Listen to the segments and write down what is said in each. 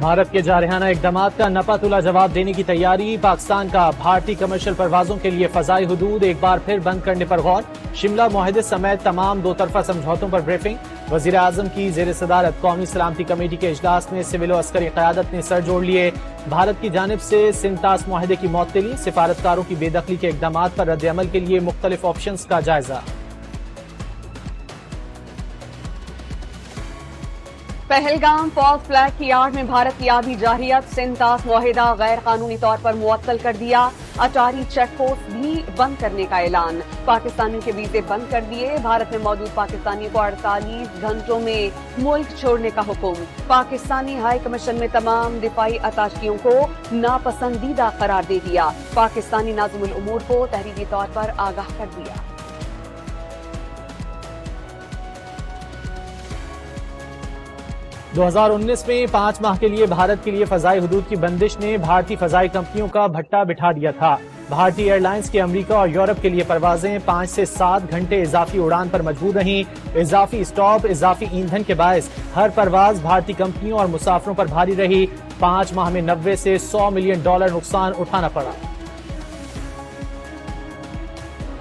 بھارت کے جارحانہ اقدامات کا نپا تلا جواب دینے کی تیاری، پاکستان کا بھارتی کمرشل پروازوں کے لیے فضائی حدود ایک بار پھر بند کرنے پر غور، شملہ معاہدے سمیت تمام دو طرفہ سمجھوتوں پر بریفنگ، وزیر اعظم کی زیر صدارت قومی سلامتی کمیٹی کے اجلاس میں سول و عسکری قیادت نے سر جوڑ لیے، بھارت کی جانب سے سنتاس معاہدے کی معطلی، سفارتکاروں کی بے دخلی کے اقدامات پر رد عمل کے لیے مختلف آپشنز کا جائزہ۔ پہلگام فالس فلیگ کی آڑ میں بھارت کی آبی جارحیت، سنتاس معاہدہ غیر قانونی طور پر معطل کر دیا، اٹاری چیک پوسٹ بھی بند کرنے کا اعلان، پاکستانیوں کے ویزے بند کر دیے، بھارت میں موجود پاکستانیوں کو 48 گھنٹوں میں ملک چھوڑنے کا حکم، پاکستانی ہائی کمیشن میں تمام دفاعی اتاشیوں کو ناپسندیدہ قرار دے دیا، پاکستانی ناظم الامور کو تحریری طور پر آگاہ کر دیا۔ 2019 میں 5 ماہ کے لیے بھارت کے لیے فضائی حدود کی بندش نے بھارتی فضائی کمپنیوں کا بھٹا بٹھا دیا تھا۔ بھارتی ایئر لائنز کی امریکہ اور یورپ کے لیے پروازیں 5 سے 7 گھنٹے اضافی اڑان پر مجبور رہیں، اضافی اسٹاپ، اضافی ایندھن کے باعث ہر پرواز بھارتی کمپنیوں اور مسافروں پر بھاری رہی، 5 ماہ میں 90 سے $100 ملین نقصان اٹھانا پڑا۔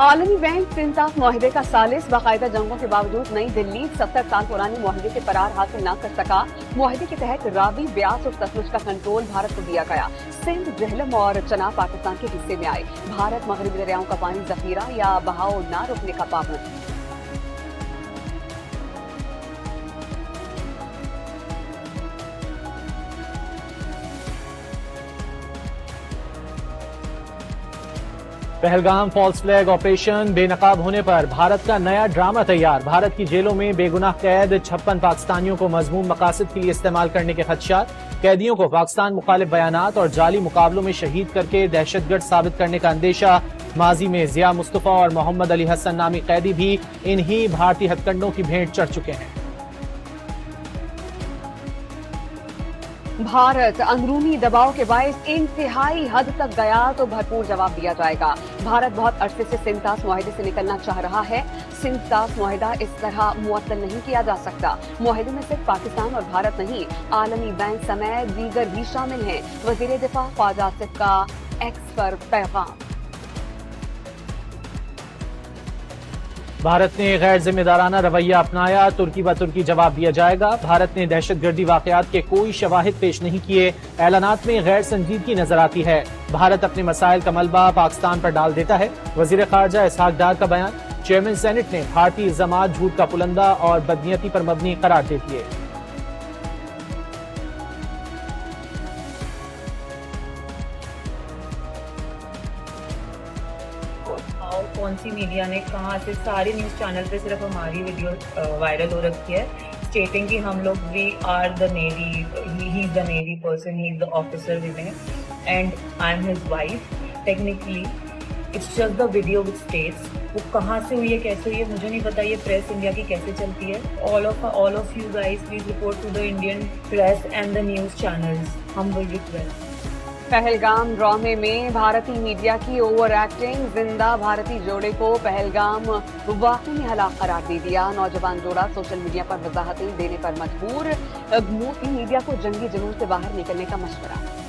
عالمی بینک سنتاس معاہدے کا ثالث، باقاعدہ جنگوں کے باوجود نئی دلی 70 سال پرانے معاہدے سے فرار حاصل نہ کر سکا، معاہدے کے تحت راوی، بیاس اور ستلج کا کنٹرول بھارت کو دیا گیا، سندھ، جہلم اور چناب پاکستان کے حصے میں آئے، بھارت مغربی دریاؤں کا پانی ذخیرہ یا بہاؤ نہ روکنے کا پابند۔ پہلگام فالس فلیگ آپریشن بے نقاب ہونے پر بھارت کا نیا ڈرامہ تیار، بھارت کی جیلوں میں بے گناہ قید، 56 پاکستانیوں کو مذموم مقاصد کے لیے استعمال کرنے کے خدشات، قیدیوں کو پاکستان مخالف بیانات اور جعلی مقابلوں میں شہید کر کے دہشت گرد ثابت کرنے کا اندیشہ، ماضی میں ضیاء مصطفیٰ اور محمد علی حسن نامی قیدی بھی انہی بھارتی ہتھ کنڈوں کی بھیٹ چڑھ چکے ہیں۔ بھارت اندرونی دباؤ کے باعث انتہائی حد تک گیا تو بھرپور جواب دیا جائے گا، بھارت بہت عرصے سے سنتاس معاہدے سے نکلنا چاہ رہا ہے، سنتاس معاہدہ اس طرح معطل نہیں کیا جا سکتا، معاہدے میں صرف پاکستان اور بھارت نہیں، عالمی بینک سمیت دیگر بھی شامل ہیں، وزیر دفاع خواجہ آصف کا ایکس پر پیغام۔ بھارت نے غیر ذمہ دارانہ رویہ اپنایا، ترکی ب ترکی جواب دیا جائے گا، بھارت نے دہشت گردی واقعات کے کوئی شواہد پیش نہیں کیے، اعلانات میں غیر سنجیدگی نظر آتی ہے، بھارت اپنے مسائل کا ملبہ پاکستان پر ڈال دیتا ہے، وزیر خارجہ اسحاق ڈار کا بیان، چیئرمین سینٹ نے بھارتی الزامات جھوٹ کا پلندہ اور بدنیتی پر مبنی قرار دے دیے۔ کون سی میڈیا نے کہاں سے سارے نیوز چینل پہ صرف ہماری ویڈیو وائرل ہو رکھی ہے اسٹیٹنگ کہ ہم لوگ we are the navy, he is the navy person, he is the officer we میں and I am his wife, technically it's just the video which states, وہ کہاں سے ہوئی ہے کیسے ہوئی ہے مجھے نہیں پتا، یہ پریس انڈیا کی کیسے چلتی ہے، all of you guys please report to the Indian press and the news channels, humble request. Pahalgam ڈرامے میں بھارتی میڈیا کی اوور ایکٹنگ، زندہ بھارتی جوڑے کو پہلگام واقعی میں ہلاک قرار دے دیا، نوجوان جوڑا سوشل میڈیا پر وضاحتیں دینے پر مجبور، میڈیا کو جنگی جنون سے باہر نکلنے کا مشورہ۔